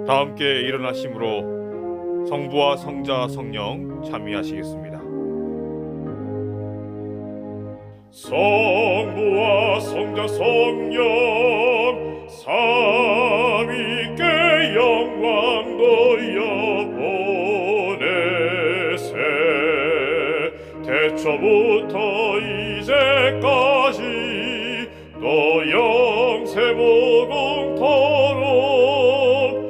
다 함께 일어나심으로 성부와 성자 성령 참여하시겠습니다. 성부와 성자 성령 삼위께 영광 돌려보내세. 태초부터 이제까지 또 영세무궁토록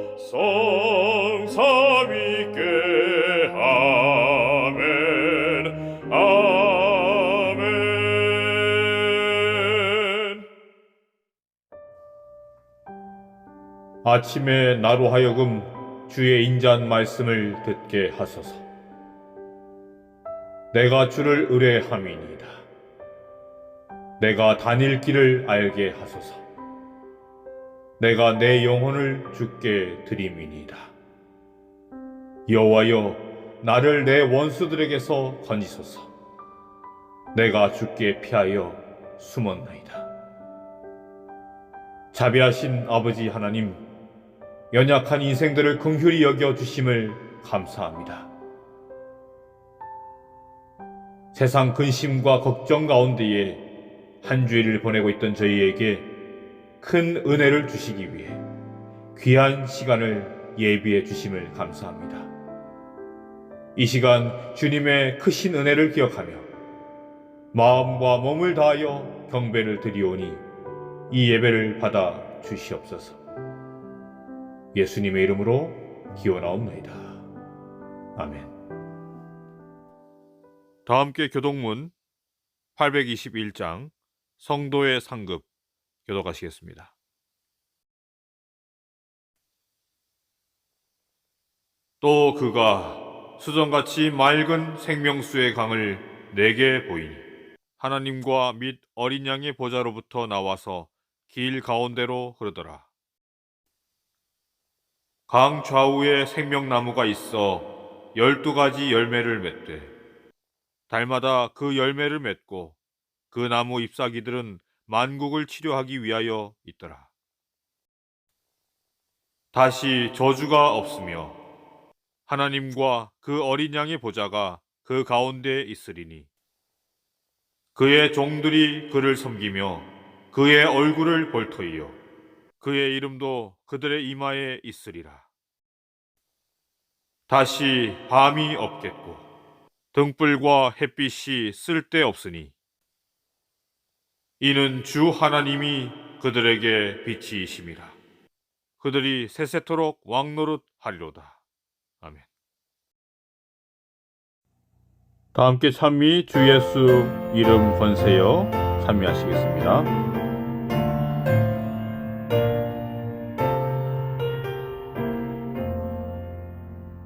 성삼위께 아멘 아멘. 아침에 나로 하여금 주의 인자한 말씀을 듣게 하소서. 내가 주를 의뢰함이니이다. 내가 다닐 길을 알게 하소서. 내가 내 영혼을 주께 드림이니이다. 여호와여, 나를 내 원수들에게서 건지소서. 내가 주께 피하여 숨었나이다. 자비하신 아버지 하나님, 연약한 인생들을 긍휼히 여겨 주심을 감사합니다. 세상 근심과 걱정 가운데에 한 주일을 보내고 있던 저희에게 큰 은혜를 주시기 위해 귀한 시간을 예비해 주심을 감사합니다. 이 시간 주님의 크신 은혜를 기억하며 마음과 몸을 다하여 경배를 드리오니 이 예배를 받아 주시옵소서. 예수님의 이름으로 기원하옵나이다. 아멘. 다 함께 교독문 821장 성도의 상급 교독하시겠습니다. 또 그가 수정같이 맑은 생명수의 강을 내게 보이니 하나님과 및 어린 양의 보좌로부터 나와서 길 가운데로 흐르더라. 강 좌우에 생명나무가 있어 12가지 열매를 맺되 달마다 그 열매를 맺고 그 나무 잎사귀들은 만국을 치료하기 위하여 있더라. 다시 저주가 없으며 하나님과 그 어린 양의 보좌가 그 가운데에 있으리니 그의 종들이 그를 섬기며 그의 얼굴을 볼 터이요 그의 이름도 그들의 이마에 있으리라. 다시 밤이 없겠고 등불과 햇빛이 쓸데없으니 이는 주 하나님이 그들에게 빛이심이라. 그들이 세세토록 왕노릇 하리로다. 아멘. 다 함께 찬미 주 예수 이름 번세여 찬미하시겠습니다.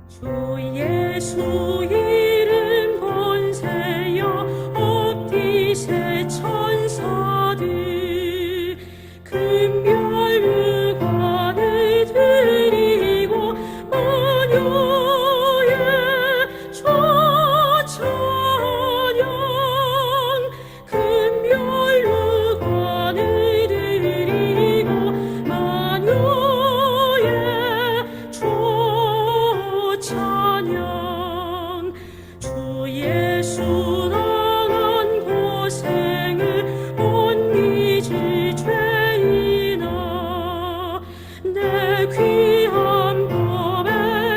주 예수 이름 번세여 엎디세 천사들 금별 의관을 드리고 만유의 초찬양 금별 의관을 드리고 만유의 찬양. 주 예수 당한 고생을 못 잊을 죄인아 내 귀한 법에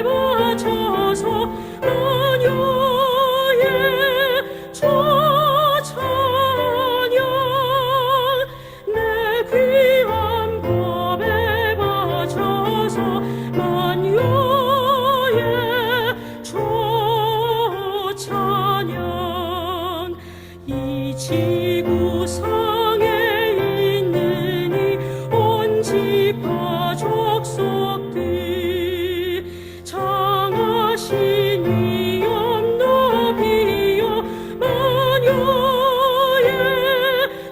바쳐서 만유의 초찬양 내 귀한 법에 바쳐서 만유의 찬양. 이 지구상에 있는 이 온 지파 족속들 장하신 위엄 높이여 만유의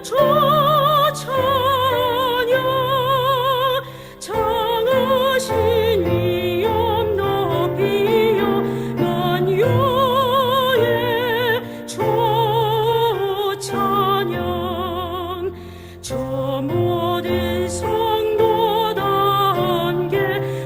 초찬양 장하신 위엄 높이여 만유의 초찬양. 저 모든 성도 다 함께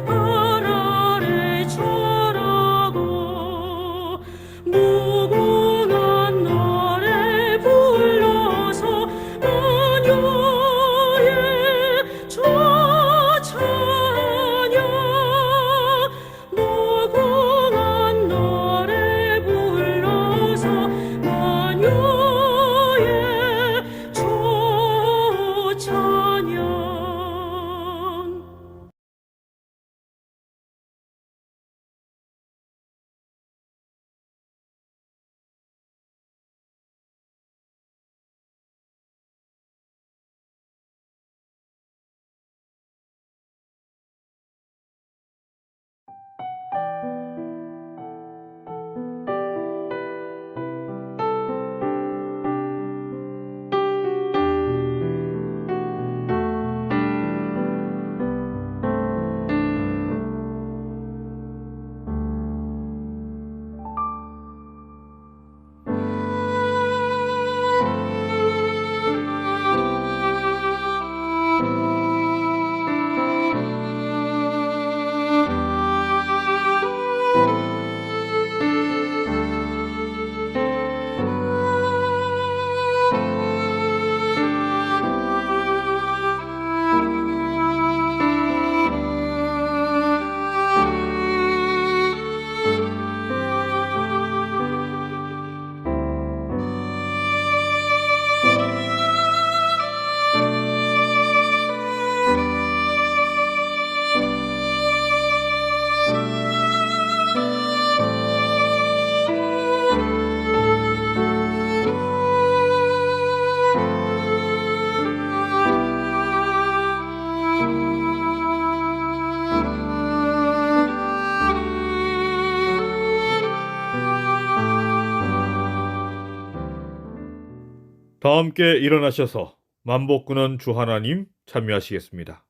다 함께 일어나셔서 만복군원 주 하나님 참여하시겠습니다.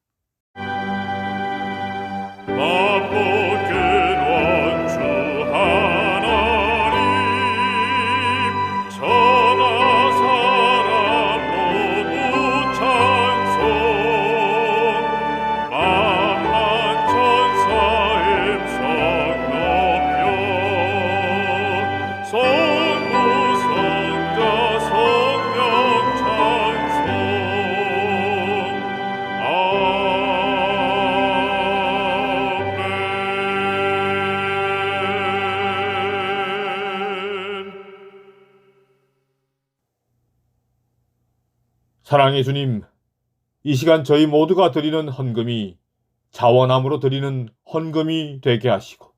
만복군원 주 하나님 천하 사람 모두 찬송 만만 천사의 성 높여 성부 성자 성령 찬송 아멘. 사랑의 주님, 이 시간 저희 모두가 드리는 헌금이 자원함으로 드리는 헌금이 되게 하시고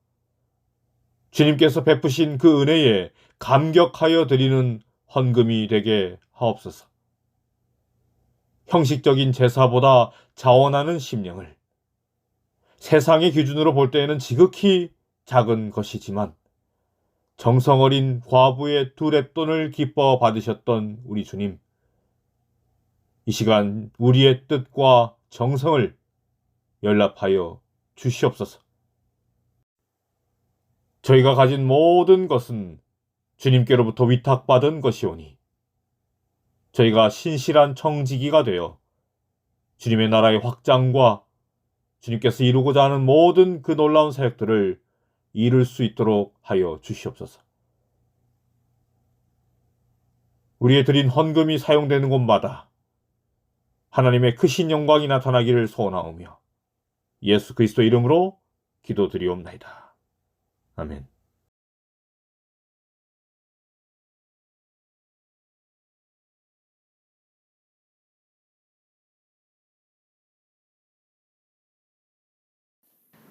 주님께서 베푸신 그 은혜에 감격하여 드리는 헌금이 되게 하옵소서. 형식적인 제사보다 자원하는 심령을 세상의 기준으로 볼 때에는 지극히 작은 것이지만 정성 어린 과부의 두 렙돈을 기뻐 받으셨던 우리 주님, 이 시간 우리의 뜻과 정성을 연락하여 주시옵소서. 저희가 가진 모든 것은 주님께로부터 위탁받은 것이오니 저희가 신실한 청지기가 되어 주님의 나라의 확장과 주님께서 이루고자 하는 모든 그 놀라운 사역들을 이룰 수 있도록 하여 주시옵소서. 우리의 드린 헌금이 사용되는 곳마다 하나님의 크신 영광이 나타나기를 소원하오며 예수 그리스도 이름으로 기도드리옵나이다. 아멘.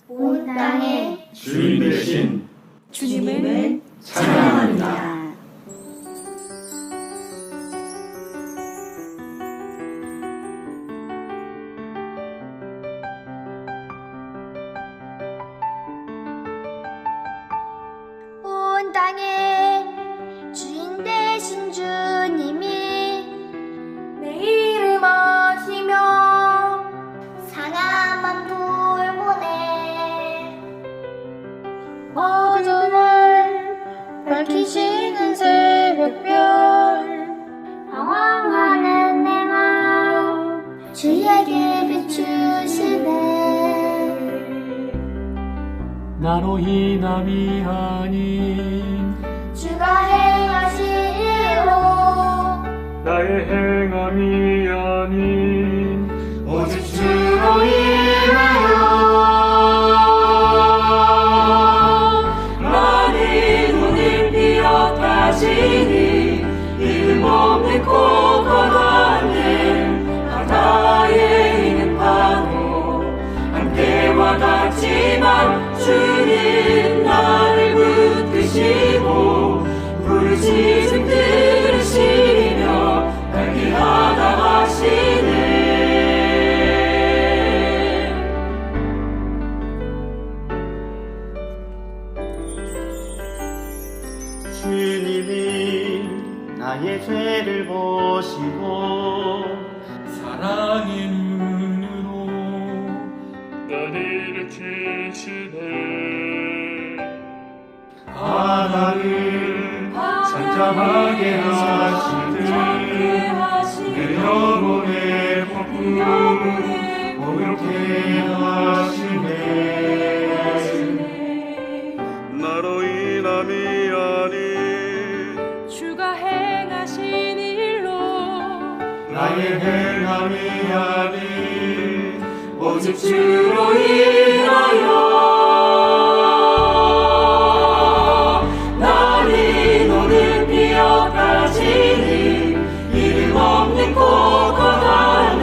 온 땅의 주인 되신 주님을 찬양합니다. 온 땅의 주인 되신 주님이 내 이름 아시며 상함한 불 보내 어둠을 밝히시는 새벽별 방황하는 내 마음 주에게 비추시네. 나로 인함이 아닌 주가 행하신 일로 나의 행함이 아닌 오직 주로 인하여 나는 오늘 비었다시니 이름 없는 코코다네 바다에 있는 파도 한때와 같지만 주님 나를 붙드시고 부르짖음 들으시며 날 귀하다 하시네. 주님이 나의 죄를 보시고 사랑의 눈으로 나를 일으키시네. 바다를 잠잠하게 하시듯 내 영혼의 폭풍 온유케 하시네. 나로 인함이 아닌 주가 행하신 일로 나의 행함이 아닌 오직 주로 인하여 나는 오늘 비었다시니 이름 없는 코코다네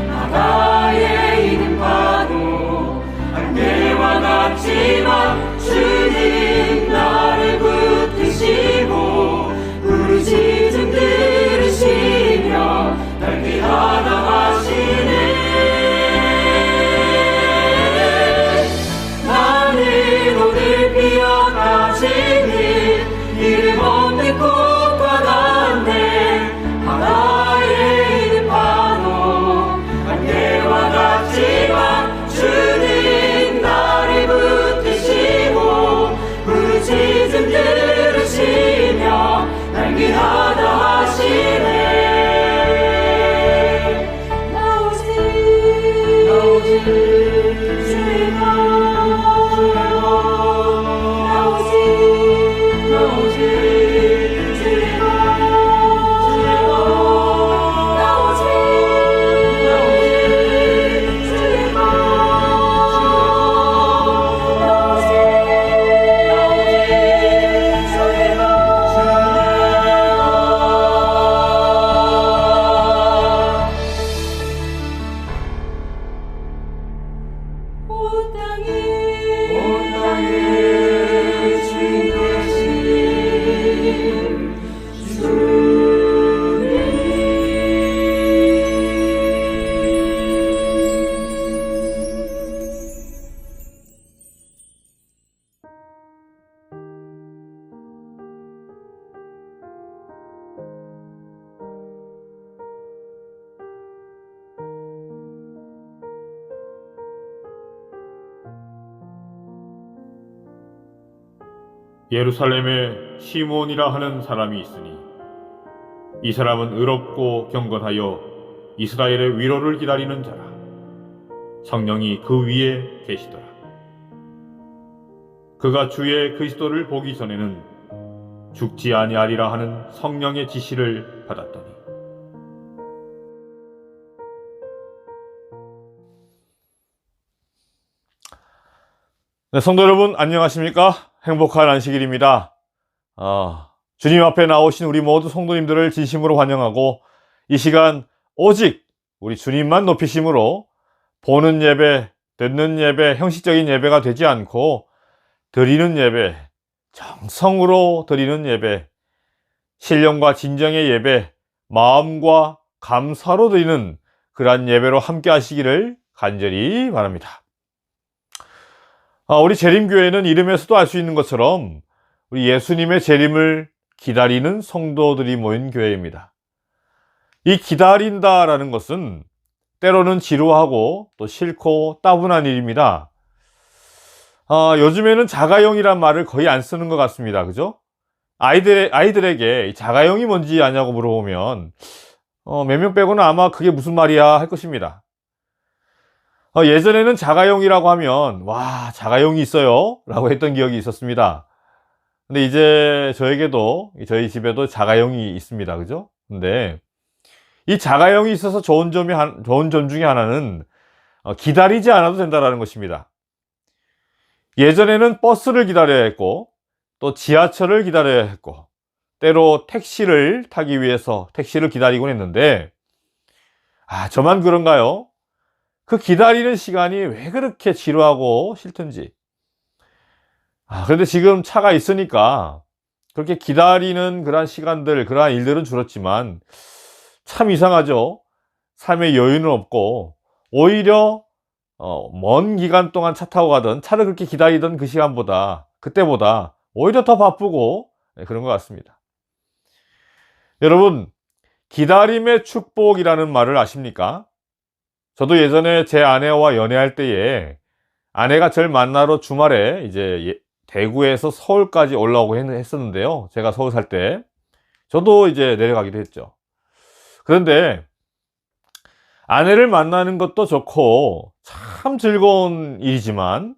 바다에 있는 파도 한때와 같지만 주님 나를 붙드시고 부르짖음 들으시며 날 귀하다 하시네. 예루살렘에 시몬이라 하는 사람이 있으니 이 사람은 의롭고 경건하여 이스라엘의 위로를 기다리는 자라. 성령이 그 위에 계시더라. 그가 주의 그리스도를 보기 전에는 죽지 아니하리라 하는 성령의 지시를 받았더니 네, 성도 여러분 안녕하십니까? 행복한 안식일입니다. 주님 앞에 나오신 우리 모두 성도님들을 진심으로 환영하고 이 시간 오직 우리 주님만 높이심으로 보는 예배, 듣는 예배, 형식적인 예배가 되지 않고 드리는 예배, 정성으로 드리는 예배, 신령과 진정의 예배, 마음과 감사로 드리는 그러한 예배로 함께 하시기를 간절히 바랍니다. 우리 재림교회는 이름에서도 알 수 있는 것처럼 우리 예수님의 재림을 기다리는 성도들이 모인 교회입니다. 이 기다린다라는 것은 때로는 지루하고 또 싫고 따분한 일입니다. 요즘에는 자가용이란 말을 거의 안 쓰는 것 같습니다. 그죠? 아이들에게 자가용이 뭔지 아냐고 물어보면 몇 명 빼고는 아마 그게 무슨 말이야 할 것입니다. 예전에는 자가용이라고 하면 와 자가용이 있어요 라고 했던 기억이 있었습니다. 근데 이제 저에게도 저희 집에도 자가용이 있습니다. 그죠? 근데 이 자가용이 있어서 좋은 점 중에 하나는 기다리지 않아도 된다는 것입니다. 예전에는 버스를 기다려야 했고 또 지하철을 기다려야 했고 때로 택시를 타기 위해서 택시를 기다리곤 했는데 저만 그런가요? 그 기다리는 시간이 왜 그렇게 지루하고 싫든지. 그런데 지금 차가 있으니까 그렇게 기다리는 그러한 시간들, 그러한 일들은 줄었지만 참 이상하죠. 삶에 여유는 없고 오히려 먼 기간 동안 차 타고 가던 차를 그렇게 기다리던 그 시간보다 그때보다 오히려 더 바쁘고 그런 것 같습니다. 여러분, 기다림의 축복이라는 말을 아십니까? 저도 예전에 제 아내와 연애할 때에 아내가 저를 만나러 주말에 이제 대구에서 서울까지 올라오고 했었는데요. 제가 서울 살 때 저도 이제 내려가기도 했죠. 그런데 아내를 만나는 것도 좋고 참 즐거운 일이지만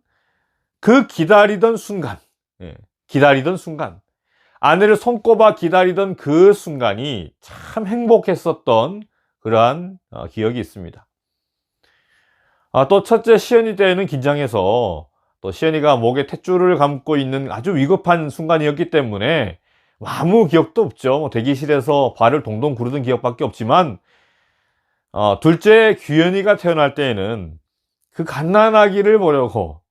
그 기다리던 순간 아내를 손꼽아 기다리던 그 순간이 참 행복했었던 그러한 기억이 있습니다. 또 첫째 시연이 때는 긴장해서 또 시연이가 목에 탯줄을 감고 있는 아주 위급한 순간이었기 때문에 아무 기억도 없죠. 대기실에서 발을 동동 구르던 기억밖에 없지만 둘째 규현이가 태어날 때에는 그 갓난아기를 보려고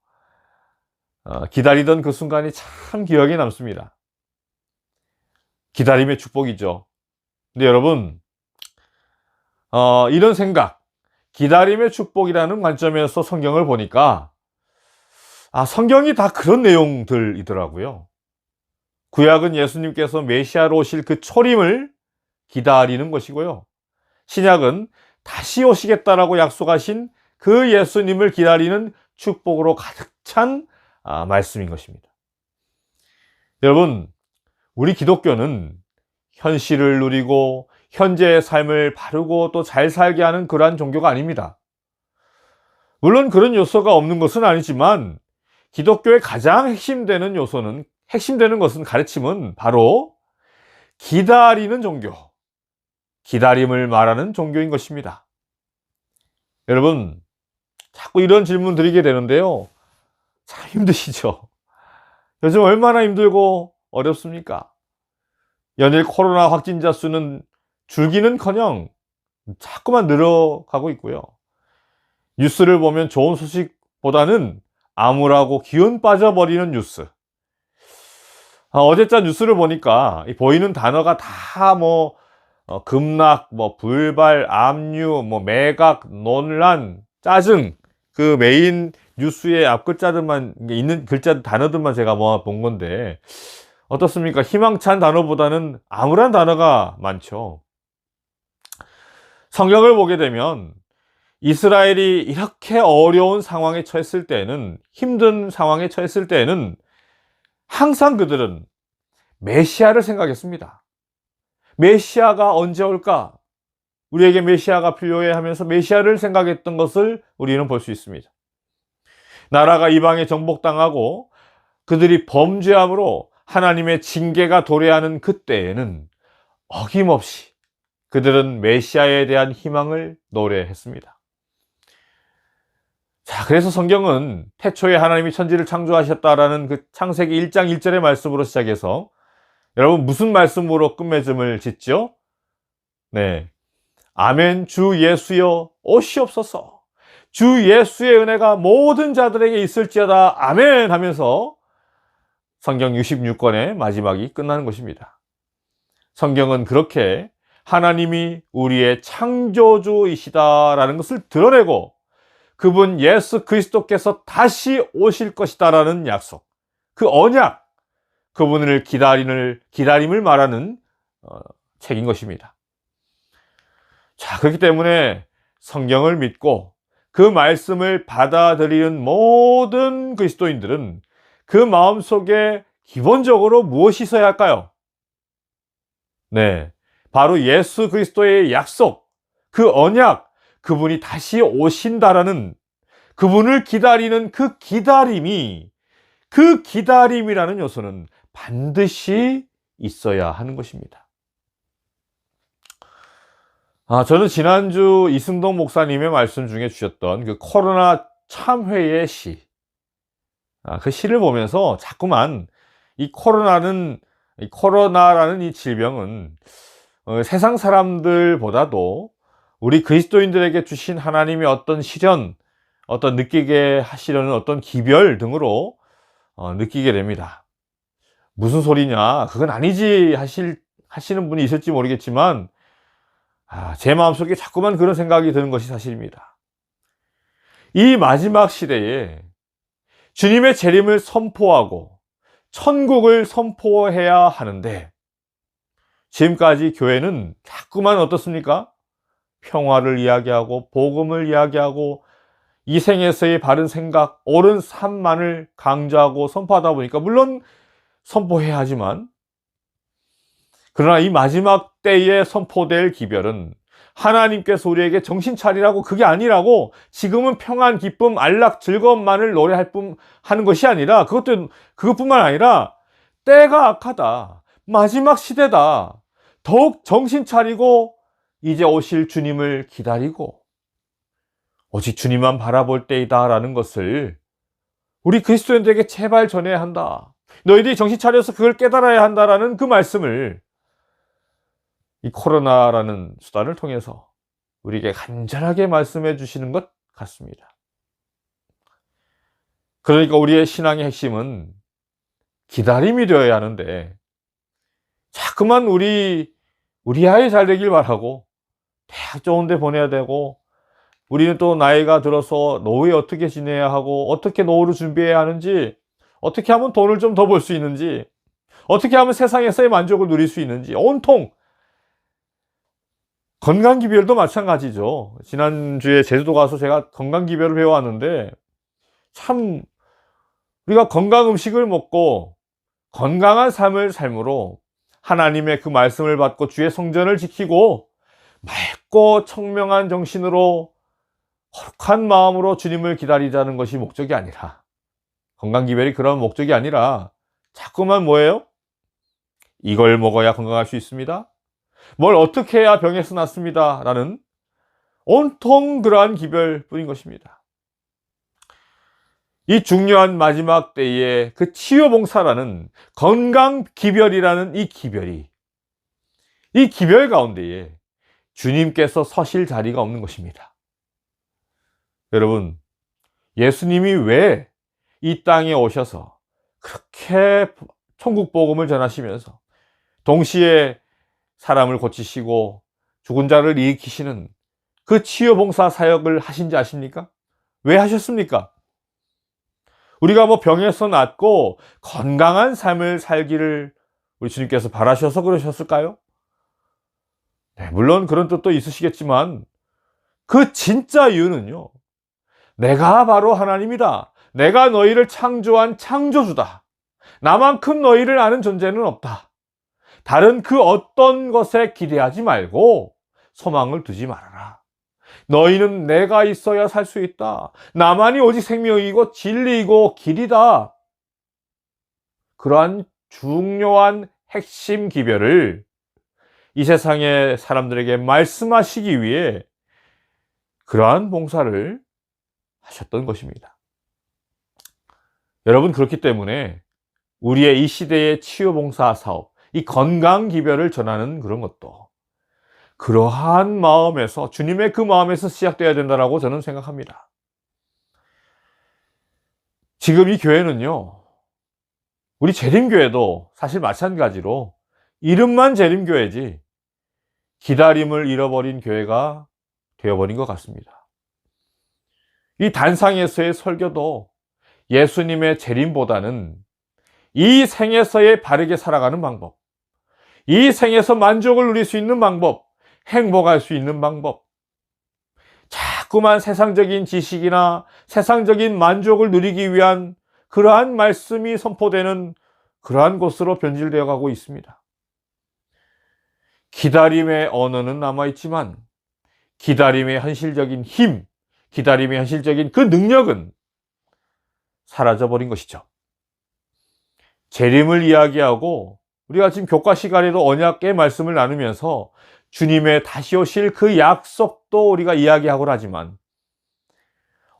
기다리던 그 순간이 참 기억에 남습니다. 기다림의 축복이죠. 근데 여러분 이런 생각, 기다림의 축복이라는 관점에서 성경을 보니까 성경이 다 그런 내용들이더라고요. 구약은 예수님께서 메시아로 오실 그 초림을 기다리는 것이고요. 신약은 다시 오시겠다라고 약속하신 그 예수님을 기다리는 축복으로 가득 찬 말씀인 것입니다. 여러분, 우리 기독교는 현실을 누리고 현재의 삶을 바르고 또 잘 살게 하는 그러한 종교가 아닙니다. 물론 그런 요소가 없는 것은 아니지만 기독교의 가장 핵심되는 것은 가르침은 바로 기다리는 종교, 기다림을 말하는 종교인 것입니다. 여러분, 자꾸 이런 질문 드리게 되는데요. 참 힘드시죠? 요즘 얼마나 힘들고 어렵습니까? 연일 코로나 확진자 수는 줄기는커녕 자꾸만 늘어가고 있고요. 뉴스를 보면 좋은 소식보다는 암울하고 기운 빠져버리는 뉴스. 어제자 뉴스를 보니까 보이는 단어가 다 급락, 불발, 압류, 매각, 논란, 짜증, 그 메인 뉴스의 앞글자들만 있는 단어들만 제가 본 건데 어떻습니까? 희망찬 단어보다는 암울한 단어가 많죠. 성경을 보게 되면 이스라엘이 이렇게 어려운 상황에 처했을 때에는, 힘든 상황에 처했을 때에는 항상 그들은 메시아를 생각했습니다. 메시아가 언제 올까? 우리에게 메시아가 필요해 하면서 메시아를 생각했던 것을 우리는 볼 수 있습니다. 나라가 이방에 정복당하고 그들이 범죄함으로 하나님의 징계가 도래하는 그때에는 어김없이 그들은 메시아에 대한 희망을 노래했습니다. 자, 그래서 성경은 태초에 하나님이 천지를 창조하셨다라는 그 창세기 1장 1절의 말씀으로 시작해서 여러분 무슨 말씀으로 끝맺음을 짓죠? 네. 아멘 주 예수여 오시옵소서. 주 예수의 은혜가 모든 자들에게 있을지어다. 아멘 하면서 성경 66권의 마지막이 끝나는 것입니다. 성경은 그렇게 하나님이 우리의 창조주이시다라는 것을 드러내고 그분 예수 그리스도께서 다시 오실 것이다라는 약속, 그 언약, 그분을 기다림을 말하는 책인 것입니다. 자, 그렇기 때문에 성경을 믿고 그 말씀을 받아들이는 모든 그리스도인들은 그 마음속에 기본적으로 무엇이 있어야 할까요? 네, 바로 예수 그리스도의 약속, 그 언약, 그분이 다시 오신다라는, 그분을 기다리는 그 기다림이라는 요소는 반드시 있어야 하는 것입니다. 저는 지난주 이승동 목사님의 말씀 중에 주셨던 그 코로나 참회의 시, 그 시를 보면서 자꾸만 이 코로나라는 이 질병은 세상 사람들보다도 우리 그리스도인들에게 주신 하나님의 어떤 시련, 어떤 느끼게 하시려는 어떤 기별 등으로 느끼게 됩니다. 무슨 소리냐? 그건 아니지 하시는 분이 있을지 모르겠지만 제 마음속에 자꾸만 그런 생각이 드는 것이 사실입니다. 이 마지막 시대에 주님의 재림을 선포하고 천국을 선포해야 하는데 지금까지 교회는 자꾸만 어떻습니까? 평화를 이야기하고 복음을 이야기하고 이 생에서의 바른 생각, 옳은 삶만을 강조하고 선포하다 보니까 물론 선포해야 하지만 그러나 이 마지막 때에 선포될 기별은 하나님께서 우리에게 정신 차리라고, 그게 아니라고, 지금은 평안, 기쁨, 안락, 즐거움만을 하는 것이 아니라 그것뿐만 아니라 때가 악하다, 마지막 시대다, 더욱 정신 차리고 이제 오실 주님을 기다리고 오직 주님만 바라볼 때이다 라는 것을 우리 그리스도인들에게 제발 전해야 한다. 너희들이 정신 차려서 그걸 깨달아야 한다라는 그 말씀을 이 코로나라는 수단을 통해서 우리에게 간절하게 말씀해 주시는 것 같습니다. 그러니까 우리의 신앙의 핵심은 기다림이 되어야 하는데 자꾸만 우리 아이 잘 되길 바라고 대학 좋은 데 보내야 되고 우리는 또 나이가 들어서 노후에 어떻게 지내야 하고 어떻게 노후를 준비해야 하는지, 어떻게 하면 돈을 좀 더 벌 수 있는지, 어떻게 하면 세상에서의 만족을 누릴 수 있는지, 온통 건강기별도 마찬가지죠. 지난주에 제주도 가서 제가 건강기별을 배워왔는데 참 우리가 건강 음식을 먹고 건강한 삶을 삶으로 하나님의 그 말씀을 받고 주의 성전을 지키고 맑고 청명한 정신으로 거룩한 마음으로 주님을 기다리자는 것이 목적이 아니라, 건강기별이 그런 목적이 아니라 자꾸만 뭐예요? 이걸 먹어야 건강할 수 있습니다, 뭘 어떻게 해야 병에서 낫습니다 라는 온통 그러한 기별뿐인 것입니다. 이 중요한 마지막 때에 그 치유봉사라는 건강기별이라는 이 기별 가운데에 주님께서 서실 자리가 없는 것입니다. 여러분, 예수님이 왜 이 땅에 오셔서 그렇게 천국 복음을 전하시면서 동시에 사람을 고치시고 죽은 자를 일으키시는 그 치유봉사 사역을 하신지 아십니까? 왜 하셨습니까? 우리가 뭐 병에서 낫고 건강한 삶을 살기를 우리 주님께서 바라셔서 그러셨을까요? 네, 물론 그런 뜻도 있으시겠지만 그 진짜 이유는요, 내가 바로 하나님이다, 내가 너희를 창조한 창조주다, 나만큼 너희를 아는 존재는 없다, 다른 그 어떤 것에 기대하지 말고 소망을 두지 말아라, 너희는 내가 있어야 살 수 있다, 나만이 오직 생명이고 진리이고 길이다. 그러한 중요한 핵심 기별을 이 세상의 사람들에게 말씀하시기 위해 그러한 봉사를 하셨던 것입니다. 여러분, 그렇기 때문에 우리의 이 시대의 치유봉사 사업, 이 건강기별을 전하는 그런 것도 그러한 마음에서, 주님의 그 마음에서 시작되어야 된다고 저는 생각합니다. 지금 이 교회는요, 우리 재림교회도 사실 마찬가지로 이름만 재림교회지 기다림을 잃어버린 교회가 되어버린 것 같습니다. 이 단상에서의 설교도 예수님의 재림보다는 이 생에서의 바르게 살아가는 방법, 이 생에서 만족을 누릴 수 있는 방법, 행복할 수 있는 방법, 자꾸만 세상적인 지식이나 세상적인 만족을 누리기 위한 그러한 말씀이 선포되는 그러한 곳으로 변질되어 가고 있습니다. 기다림의 언어는 남아있지만 기다림의 현실적인 힘, 기다림의 현실적인 그 능력은 사라져버린 것이죠. 재림을 이야기하고 우리가 지금 교과 시간에도 언약의 말씀을 나누면서 주님의 다시 오실 그 약속도 우리가 이야기하곤 하지만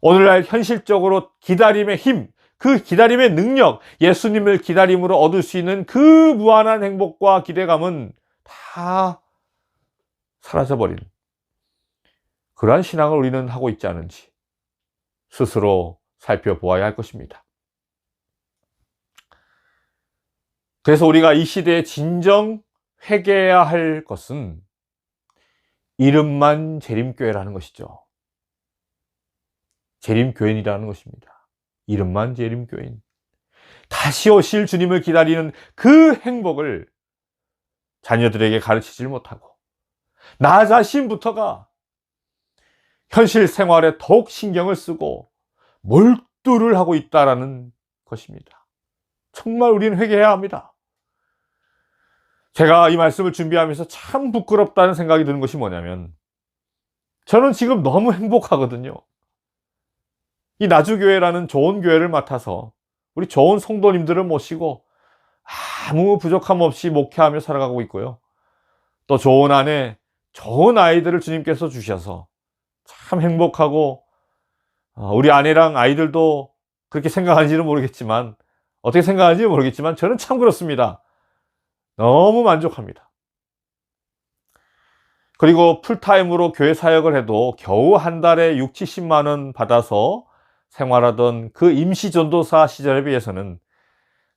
오늘날 현실적으로 기다림의 힘, 그 기다림의 능력, 예수님을 기다림으로 얻을 수 있는 그 무한한 행복과 기대감은 다 사라져버린 그러한 신앙을 우리는 하고 있지 않은지 스스로 살펴보아야 할 것입니다. 그래서 우리가 이 시대에 진정 회개해야 할 것은 이름만 재림교회라는 것이죠. 재림교인이라는 것입니다. 이름만 재림교인. 다시 오실 주님을 기다리는 그 행복을 자녀들에게 가르치질 못하고 나 자신부터가 현실 생활에 더욱 신경을 쓰고 몰두를 하고 있다는 것입니다. 정말 우리는 회개해야 합니다. 제가 이 말씀을 준비하면서 참 부끄럽다는 생각이 드는 것이 뭐냐면 저는 지금 너무 행복하거든요. 이 나주교회라는 좋은 교회를 맡아서 우리 좋은 성도님들을 모시고 아무 부족함 없이 목회하며 살아가고 있고요. 또 좋은 아내, 좋은 아이들을 주님께서 주셔서 참 행복하고 우리 아내랑 아이들도 그렇게 생각하는지는 모르겠지만 어떻게 생각하는지 모르겠지만 저는 참 그렇습니다. 너무 만족합니다. 그리고 풀타임으로 교회 사역을 해도 겨우 한 달에 6, 70만 원 받아서 생활하던 그 임시전도사 시절에 비해서는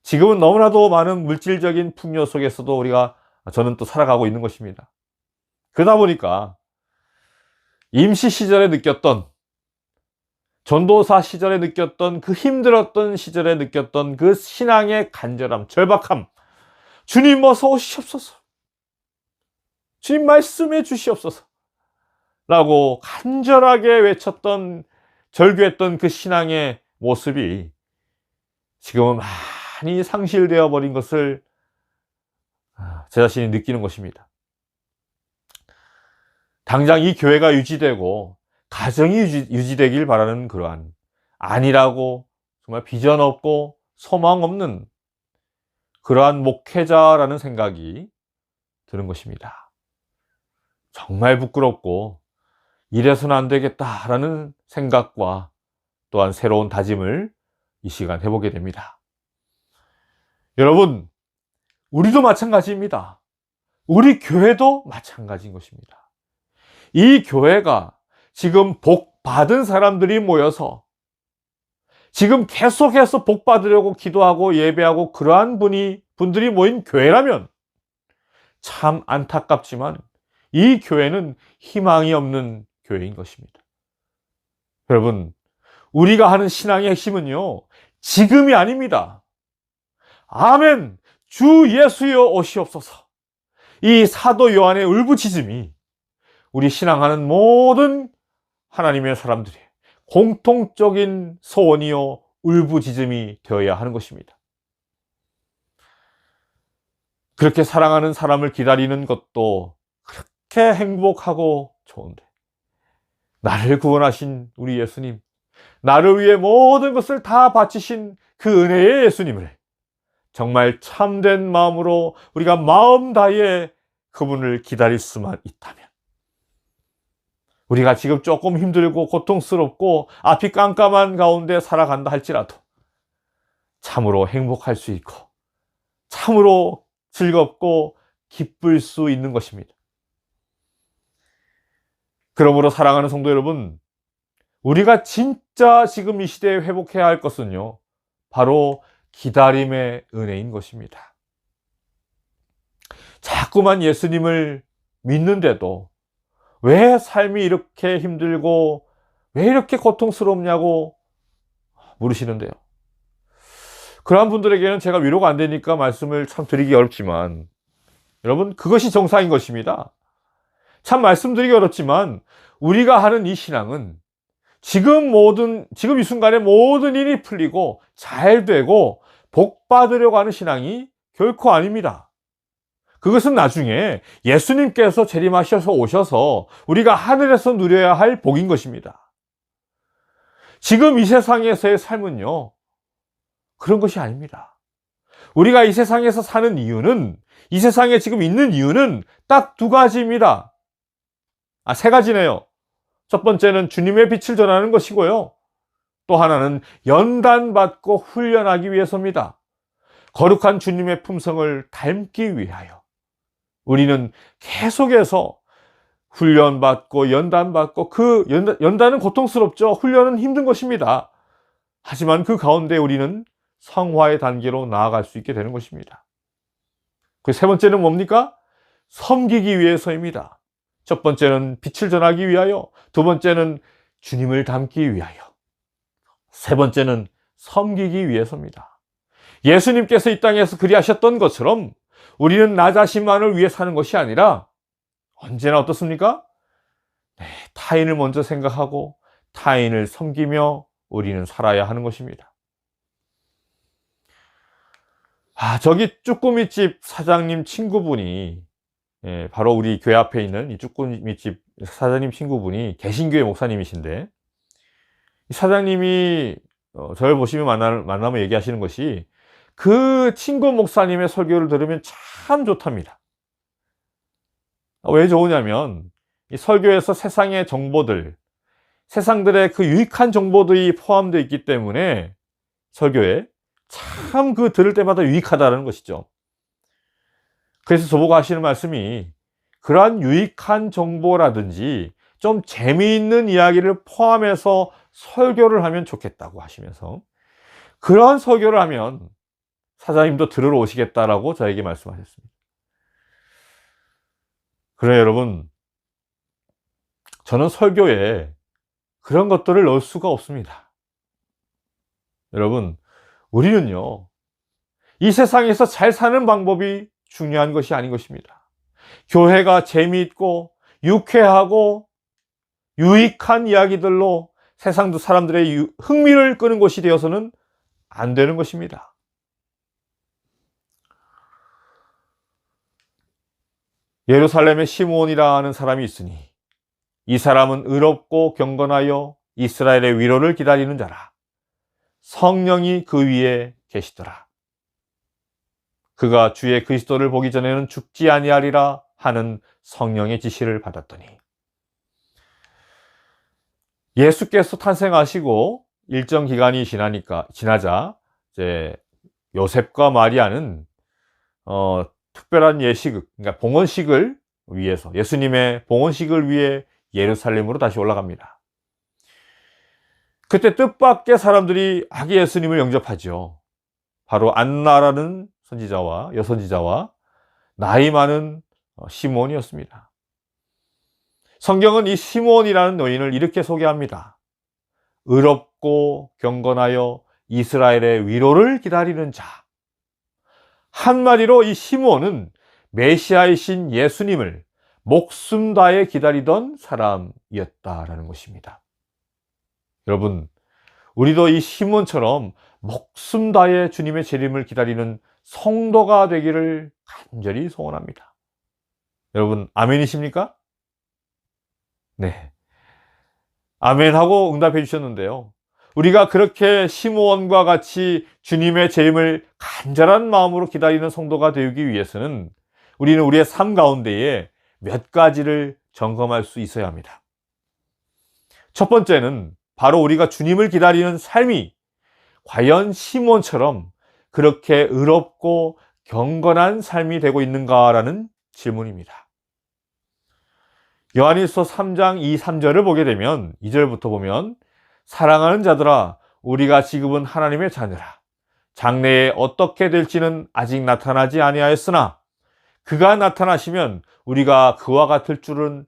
지금은 너무나도 많은 물질적인 풍요 속에서도 저는 또 살아가고 있는 것입니다. 그러다 보니까 임시 시절에 느꼈던, 전도사 시절에 느꼈던 그 힘들었던 시절에 느꼈던 그 신앙의 간절함, 절박함, 주님 어서 오시옵소서, 주님 말씀해 주시옵소서 라고 간절하게 외쳤던, 절규했던 그 신앙의 모습이 지금은 많이 상실되어 버린 것을 제 자신이 느끼는 것입니다. 당장 이 교회가 유지되고 가정이 유지되길 바라는 그러한 안일하고 정말 비전 없고 소망 없는 그러한 목회자라는 생각이 드는 것입니다. 정말 부끄럽고 이래서는 안 되겠다라는 생각과 또한 새로운 다짐을 이 시간 해보게 됩니다. 여러분, 우리도 마찬가지입니다. 우리 교회도 마찬가지인 것입니다. 이 교회가 지금 복 받은 사람들이 모여서 지금 계속해서 복 받으려고 기도하고 예배하고 그러한 분들이 모인 교회라면 참 안타깝지만 이 교회는 희망이 없는 교회인 것입니다. 여러분, 우리가 하는 신앙의 핵심은요, 지금이 아닙니다. 아멘! 주 예수여 오시옵소서. 이 사도 요한의 울부짖음이 우리 신앙하는 모든 하나님의 사람들의 공통적인 소원이요 울부짖음이 되어야 하는 것입니다. 그렇게 사랑하는 사람을 기다리는 것도 그렇게 행복하고 좋은데, 나를 구원하신 우리 예수님, 나를 위해 모든 것을 다 바치신 그 은혜의 예수님을 정말 참된 마음으로 우리가 마음 다해 그분을 기다릴 수만 있다면, 우리가 지금 조금 힘들고 고통스럽고 앞이 깜깜한 가운데 살아간다 할지라도 참으로 행복할 수 있고 참으로 즐겁고 기쁠 수 있는 것입니다. 그러므로 사랑하는 성도 여러분, 우리가 진짜 지금 이 시대에 회복해야 할 것은요, 바로 기다림의 은혜인 것입니다. 자꾸만 예수님을 믿는데도 왜 삶이 이렇게 힘들고 왜 이렇게 고통스럽냐고 물으시는데요. 그러한 분들에게는 제가 위로가 안 되니까 말씀을 참 드리기 어렵지만, 여러분, 그것이 정상인 것입니다. 참 말씀드리기 어렵지만 우리가 하는 이 신앙은 지금 이 순간에 모든 일이 풀리고 잘 되고 복 받으려고 하는 신앙이 결코 아닙니다. 그것은 나중에 예수님께서 재림하셔서 오셔서 우리가 하늘에서 누려야 할 복인 것입니다. 지금 이 세상에서의 삶은요, 그런 것이 아닙니다. 우리가 이 세상에서 사는 이유는, 이 세상에 지금 있는 이유는 딱 두 가지입니다. 세 가지네요. 첫 번째는 주님의 빛을 전하는 것이고요. 또 하나는 연단받고 훈련하기 위해서입니다. 거룩한 주님의 품성을 닮기 위하여 우리는 계속해서 훈련받고 연단받고, 그 연단은 고통스럽죠. 훈련은 힘든 것입니다. 하지만 그 가운데 우리는 성화의 단계로 나아갈 수 있게 되는 것입니다. 그 세 번째는 뭡니까? 섬기기 위해서입니다. 첫 번째는 빛을 전하기 위하여, 두 번째는 주님을 닮기 위하여, 세 번째는 섬기기 위해서입니다. 예수님께서 이 땅에서 그리하셨던 것처럼 우리는 나 자신만을 위해 사는 것이 아니라 언제나 어떻습니까? 타인을 먼저 생각하고 타인을 섬기며 우리는 살아야 하는 것입니다. 저기 쭈꾸미집 사장님 친구분이, 바로 우리 교회 앞에 있는 이 쭈꾸미집 사장님 친구분이 개신교회 목사님이신데, 이 사장님이 저를 보시면 만나면 얘기하시는 것이, 그 친구 목사님의 설교를 들으면 참 좋답니다. 왜 좋으냐면, 이 설교에서 세상의 정보들, 세상들의 그 유익한 정보들이 포함되어 있기 때문에 설교에 참 그 들을 때마다 유익하다는 것이죠. 그래서 저보고 하시는 말씀이, 그러한 유익한 정보라든지 좀 재미있는 이야기를 포함해서 설교를 하면 좋겠다고 하시면서, 그러한 설교를 하면 사장님도 들으러 오시겠다라고 저에게 말씀하셨습니다. 그래 여러분, 저는 설교에 그런 것들을 넣을 수가 없습니다. 여러분, 우리는요, 이 세상에서 잘 사는 방법이 중요한 것이 아닌 것입니다. 교회가 재미있고 유쾌하고 유익한 이야기들로 세상 사람들의 흥미를 끄는 곳이 되어서는 안 되는 것입니다. 예루살렘에 시므온이라는 사람이 있으니 이 사람은 의롭고 경건하여 이스라엘의 위로를 기다리는 자라. 성령이 그 위에 계시더라. 그가 주의 그리스도를 보기 전에는 죽지 아니하리라 하는 성령의 지시를 받았더니, 예수께서 탄생하시고 일정 기간이 지나자 이제 요셉과 마리아는 특별한 예식, 그러니까 봉헌식을 위해서, 예수님의 봉헌식을 위해 예루살렘으로 다시 올라갑니다. 그때 뜻밖의 사람들이 아기 예수님을 영접하죠. 바로 안나라는 여선지자와 나이 많은 시몬이었습니다. 성경은 이 시몬이라는 노인을 이렇게 소개합니다. 의롭고 경건하여 이스라엘의 위로를 기다리는 자. 한마디로 이 시몬은 메시아이신 예수님을 목숨 다해 기다리던 사람이었다라는 것입니다. 여러분, 우리도 이 시몬처럼 목숨 다해 주님의 재림을 기다리는 성도가 되기를 간절히 소원합니다. 여러분, 아멘이십니까? 네. 아멘하고 응답해 주셨는데요. 우리가 그렇게 시므온과 같이 주님의 재림을 간절한 마음으로 기다리는 성도가 되기 위해서는 우리는 우리의 삶 가운데에 몇 가지를 점검할 수 있어야 합니다. 첫 번째는 바로 우리가 주님을 기다리는 삶이 과연 시므온처럼 그렇게 의롭고 경건한 삶이 되고 있는가라는 질문입니다. 요한일서 3장 2, 3절을 보게 되면 2절부터 보면, 사랑하는 자들아, 우리가 지금은 하나님의 자녀라. 장래에 어떻게 될지는 아직 나타나지 아니하였으나 그가 나타나시면 우리가 그와 같을 줄을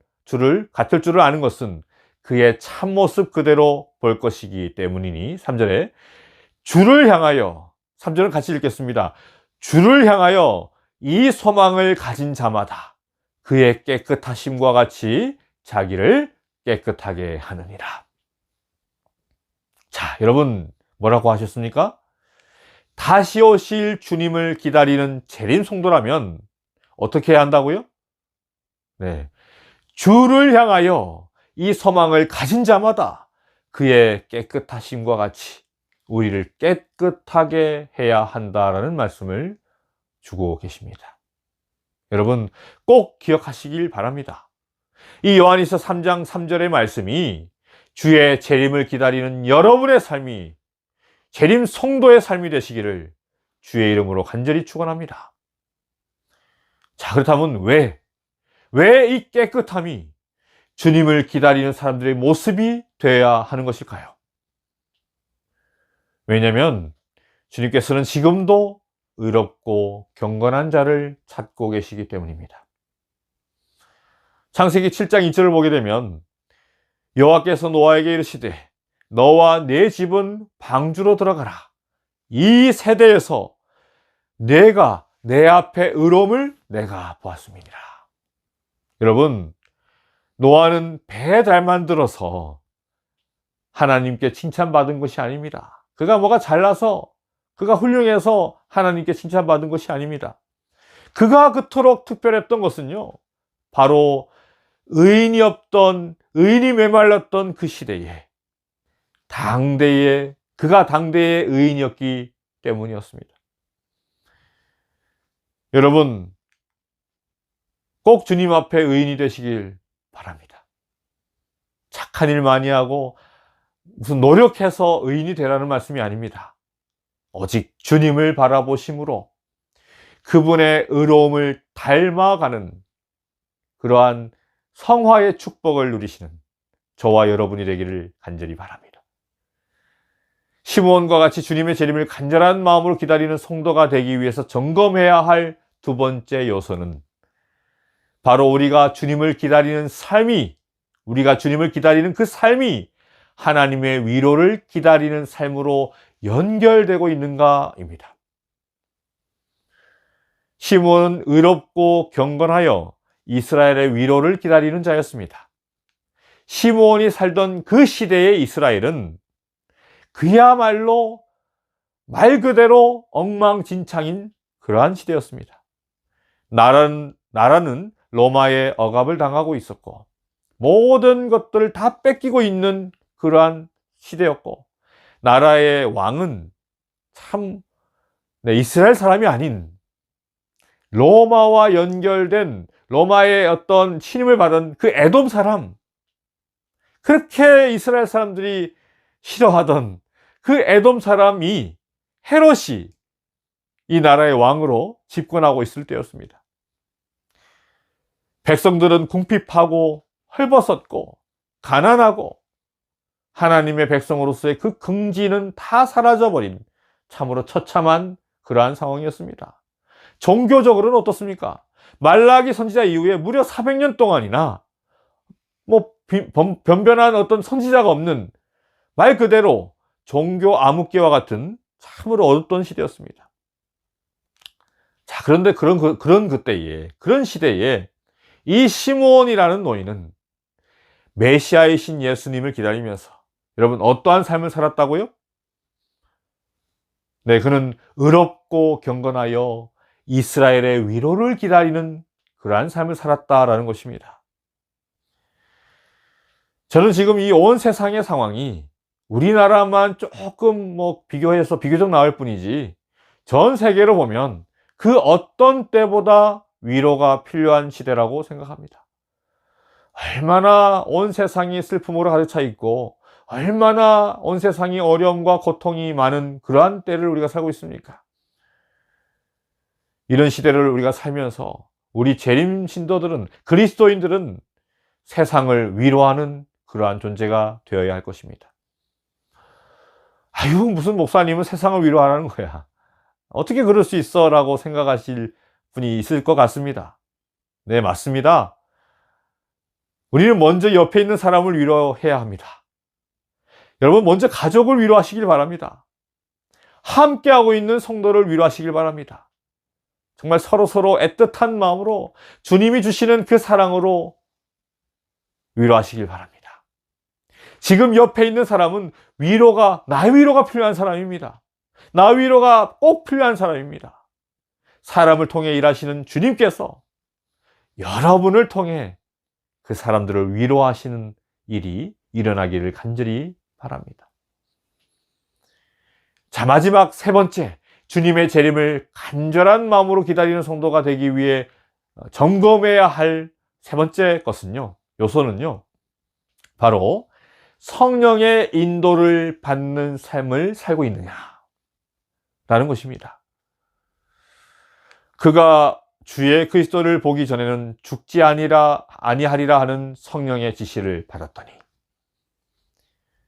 아는 것은 그의 참모습 그대로 볼 것이기 때문이니. 3절에 주를 향하여, 3절은 같이 읽겠습니다. 주를 향하여 이 소망을 가진 자마다 그의 깨끗하심과 같이 자기를 깨끗하게 하느니라. 자, 여러분, 뭐라고 하셨습니까? 다시 오실 주님을 기다리는 재림 성도라면 어떻게 해야 한다고요? 네, 주를 향하여 이 소망을 가진 자마다 그의 깨끗하심과 같이 우리를 깨끗하게 해야 한다라는 말씀을 주고 계십니다. 여러분, 꼭 기억하시길 바랍니다. 이 요한일서 3장 3절의 말씀이 주의 재림을 기다리는 여러분의 삶이 재림 성도의 삶이 되시기를 주의 이름으로 간절히 축원합니다. 자, 그렇다면 왜 이 깨끗함이 주님을 기다리는 사람들의 모습이 되어야 하는 것일까요? 왜냐하면 주님께서는 지금도 의롭고 경건한 자를 찾고 계시기 때문입니다. 창세기 7장 2절을 보게 되면, 여호와께서 노아에게 이르시되 너와 네 집은 방주로 들어가라. 이 세대에서 내가 내 앞에 의로움을 내가 보았음이니라. 여러분, 노아는 배 잘 만들어서 하나님께 칭찬받은 것이 아닙니다. 그가 뭐가 잘나서, 그가 훌륭해서 하나님께 칭찬받은 것이 아닙니다. 그가 그토록 특별했던 것은요, 바로 의인이 메말랐던 그 시대에 그가 당대의 의인이었기 때문이었습니다. 여러분, 꼭 주님 앞에 의인이 되시길 바랍니다. 착한 일 많이 하고 무슨 노력해서 의인이 되라는 말씀이 아닙니다. 오직 주님을 바라보심으로 그분의 의로움을 닮아가는 그러한 성화의 축복을 누리시는 저와 여러분이 되기를 간절히 바랍니다. 시므온과 같이 주님의 재림을 간절한 마음으로 기다리는 성도가 되기 위해서 점검해야 할 두 번째 요소는 바로 우리가 주님을 기다리는 그 삶이 하나님의 위로를 기다리는 삶으로 연결되고 있는가입니다. 시므온은 의롭고 경건하여 이스라엘의 위로를 기다리는 자였습니다. 시므온이 살던 그 시대의 이스라엘은 그야말로 말 그대로 엉망진창인 그러한 시대였습니다. 나라는 로마의 억압을 당하고 있었고, 모든 것들을 다 뺏기고 있는 그러한 시대였고, 나라의 왕은 참 이스라엘 사람이 아닌 로마와 연결된, 로마의 어떤 침입을 받은 그 에돔 사람, 그렇게 이스라엘 사람들이 싫어하던 그 에돔 사람이, 헤롯이 이 나라의 왕으로 집권하고 있을 때였습니다. 백성들은 궁핍하고 헐벗었고 가난하고 하나님의 백성으로서의 그 긍지는 다 사라져버린 참으로 처참한 그러한 상황이었습니다. 종교적으로는 어떻습니까? 말라기 선지자 이후에 무려 400년 동안이나 변변한 어떤 선지자가 없는, 말 그대로 종교 암흑기와 같은 참으로 어둡던 시대였습니다. 자, 그런데 그런 시대에 이 시므온이라는 노인은 메시아이신 예수님을 기다리면서, 여러분, 어떠한 삶을 살았다고요? 네, 그는 의롭고 경건하여 이스라엘의 위로를 기다리는 그러한 삶을 살았다라는 것입니다. 저는 지금 이 온 세상의 상황이 우리나라만 조금 비교해서 비교적 나을 뿐이지, 전 세계로 보면 그 어떤 때보다 위로가 필요한 시대라고 생각합니다. 얼마나 온 세상이 슬픔으로 가득 차 있고, 얼마나 온 세상이 어려움과 고통이 많은 그러한 때를 우리가 살고 있습니까? 이런 시대를 우리가 살면서 우리 재림 신도들은, 그리스도인들은 세상을 위로하는 그러한 존재가 되어야 할 것입니다. 아유, 무슨 목사님은 세상을 위로하라는 거야, 어떻게 그럴 수 있어? 라고 생각하실 분이 있을 것 같습니다. 네, 맞습니다. 우리는 먼저 옆에 있는 사람을 위로해야 합니다. 여러분, 먼저 가족을 위로하시길 바랍니다. 함께하고 있는 성도를 위로하시길 바랍니다. 정말 서로 애틋한 마음으로 주님이 주시는 그 사랑으로 위로하시길 바랍니다. 지금 옆에 있는 사람은 나의 위로가 필요한 사람입니다. 나 위로가 꼭 필요한 사람입니다. 사람을 통해 일하시는 주님께서 여러분을 통해 그 사람들을 위로하시는 일이 일어나기를 간절히 바랍니다. 자, 마지막 세 번째, 주님의 재림을 간절한 마음으로 기다리는 성도가 되기 위해 점검해야 할 세 번째 요소는요, 바로 성령의 인도를 받는 삶을 살고 있느냐라는 것입니다. 그가 주의 그리스도를 보기 전에는 죽지 아니하리라 하는 성령의 지시를 받았더니,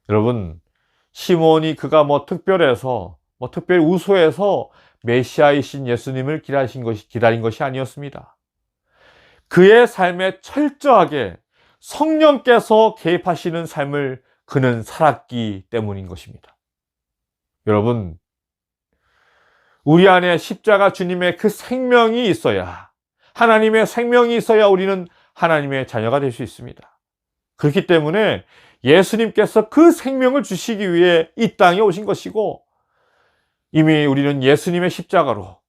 여러분, 시므온이 그가 특별히 우수해서 메시아이신 예수님을 기다린 것이 아니었습니다. 그의 삶에 철저하게 성령께서 개입하시는 삶을 그는 살았기 때문인 것입니다. 여러분, 우리 안에 십자가 주님의 그 생명이 있어야, 하나님의 생명이 있어야 우리는 하나님의 자녀가 될 수 있습니다. 그렇기 때문에 예수님께서 그 생명을 주시기 위해 이 땅에 오신 것이고, 이미 우리는 예수님의 십자가로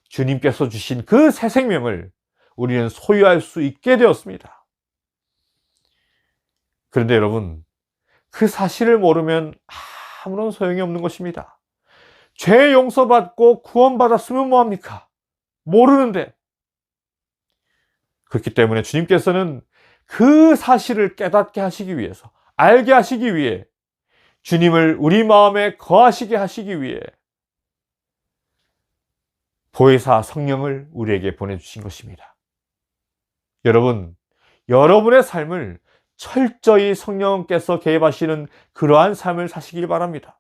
주님께서 주신 그 새 생명을 우리는 소유할 수 있게 되었습니다. 그런데 여러분, 그 사실을 모르면 아무런 소용이 없는 것입니다. 죄 용서받고 구원받았으면 뭐합니까? 모르는데. 그렇기 때문에 주님께서는 그 사실을 깨닫게 하시기 위해서, 알게 하시기 위해, 주님을 우리 마음에 거하시게 하시기 위해 보혜사 성령을 우리에게 보내주신 것입니다. 여러분, 여러분의 삶을 철저히 성령께서 개입하시는 그러한 삶을 사시길 바랍니다.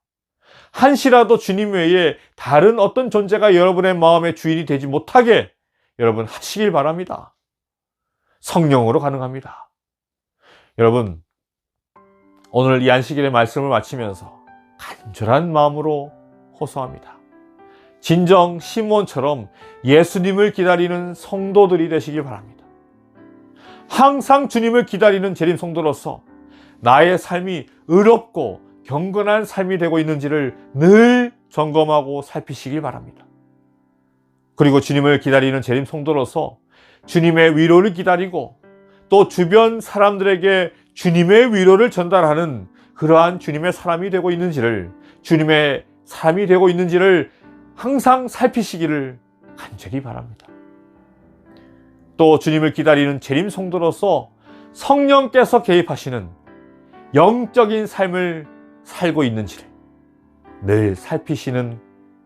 한시라도 주님 외에 다른 어떤 존재가 여러분의 마음의 주인이 되지 못하게 여러분 하시길 바랍니다. 성령으로 가능합니다. 여러분, 오늘 이 안식일의 말씀을 마치면서 간절한 마음으로 호소합니다. 진정 시므온처럼 예수님을 기다리는 성도들이 되시길 바랍니다. 항상 주님을 기다리는 재림 성도로서 나의 삶이 의롭고 경건한 삶이 되고 있는지를 늘 점검하고 살피시길 바랍니다. 그리고 주님을 기다리는 재림 성도로서 주님의 위로를 기다리고 또 주변 사람들에게 주님의 위로를 전달하는 그러한 주님의 사람이 되고 있는지를, 주님의 사람이 되고 있는지를 항상 살피시기를 간절히 바랍니다. 또 주님을 기다리는 재림 성도로서 성령께서 개입하시는 영적인 삶을 살고 있는지를 늘 살피시는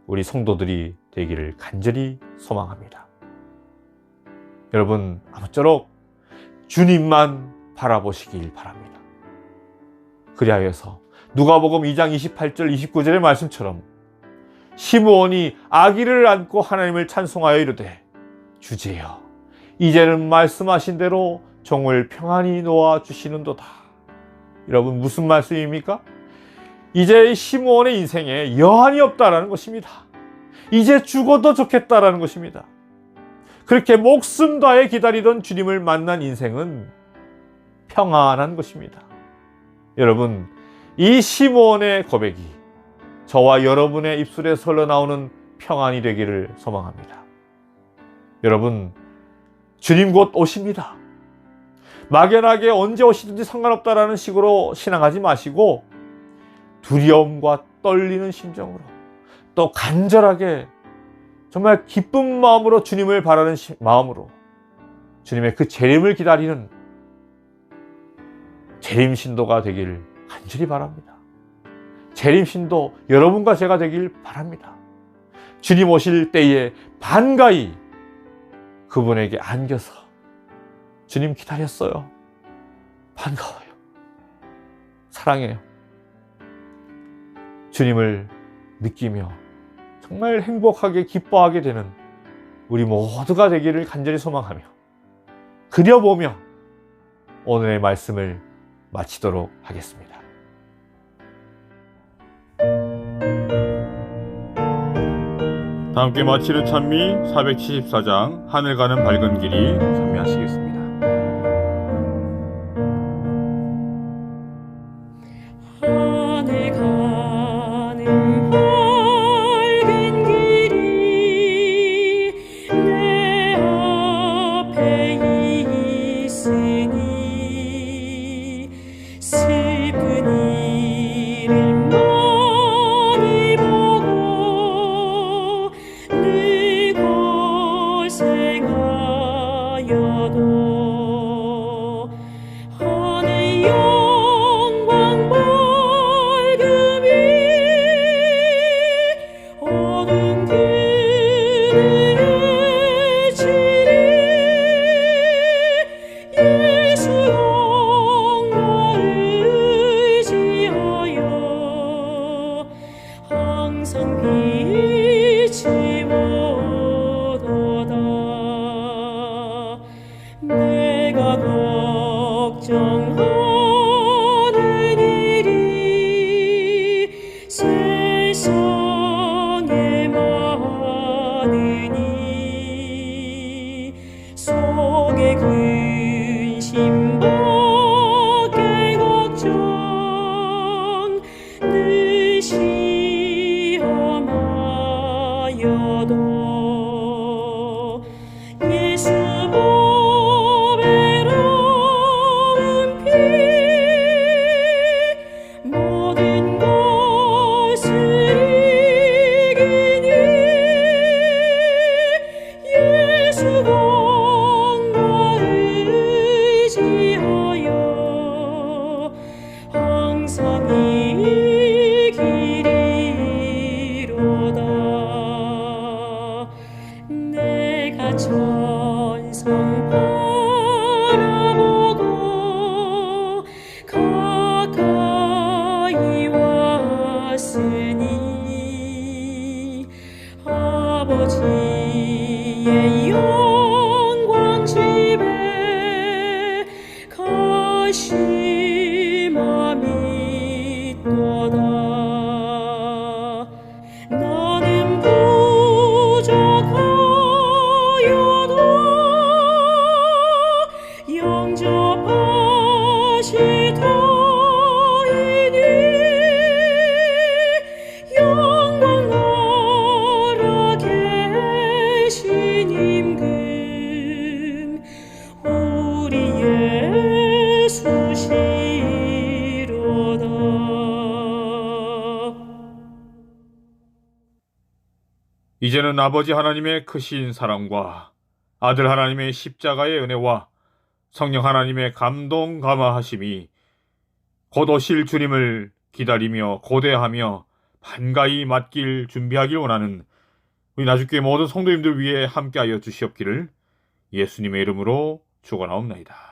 우리 성도들이 되기를 간절히 소망합니다. 여러분, 아무쪼록 주님만 바라보시길 바랍니다. 그리하여서 누가복음 2장 28절 29절의 말씀처럼 시므온이 아기를 안고 하나님을 찬송하여 이르되 주제여 이제는 말씀하신 대로 종을 평안히 놓아 주시는도다. 여러분, 무슨 말씀입니까? 이제 시므온의 인생에 여한이 없다라는 것입니다. 이제 죽어도 좋겠다라는 것입니다. 그렇게 목숨 다해 기다리던 주님을 만난 인생은 평안한 것입니다. 여러분, 이 시므온의 고백이 저와 여러분의 입술에서 흘러나오는 평안이 되기를 소망합니다. 여러분, 주님 곧 오십니다. 막연하게 언제 오시든지 상관없다라는 식으로 신앙하지 마시고 두려움과 떨리는 심정으로, 또 간절하게 정말 기쁜 마음으로 주님을 바라는 마음으로 주님의 그 재림을 기다리는 재림 신도가 되기를 간절히 바랍니다. 재림 신도 여러분과 제가 되길 바랍니다. 주님 오실 때에 반가이 그분에게 안겨서 주님 기다렸어요. 반가워요. 사랑해요. 주님을 느끼며 정말 행복하게 기뻐하게 되는 우리 모두가 되기를 간절히 소망하며 그려보며 오늘의 말씀을 마치도록 하겠습니다. 다 함께 마치는 찬미 474장 하늘 가는 밝은 길이 찬미하시겠습니다. 하늘 가는 밝은 길이 내 앞에 있으니 슬픈 일을 많이 보고 늘 고생하여도 하늘 영광 밝음이 어두운 그늘에 지리 예수 영광 의지하여 항상 빛이 오도다. 내가 걱정하는 일이 세상에 많으니 속에 근심 밖에 걱정 늘 시험하여도 예수 보배로운 피 모든 것을 이기니 예수 공로를 의지하여 항상 이기리로다. 내가 천성 바라보고 가까이 왔으니 아버지의 영광 집에 가심함이 또다. 나는 부족하여도 영접하시더이니 영광 나라 계신 임금 우리의 이제는 아버지 하나님의 크신 사랑과 아들 하나님의 십자가의 은혜와 성령 하나님의 감동 감화하심이 곧 오실 주님을 기다리며 고대하며 반가이 맞길 준비하길 원하는 우리 나주교회 모든 성도님들 위해 함께하여 주시옵기를 예수님의 이름으로 축원하옵나이다.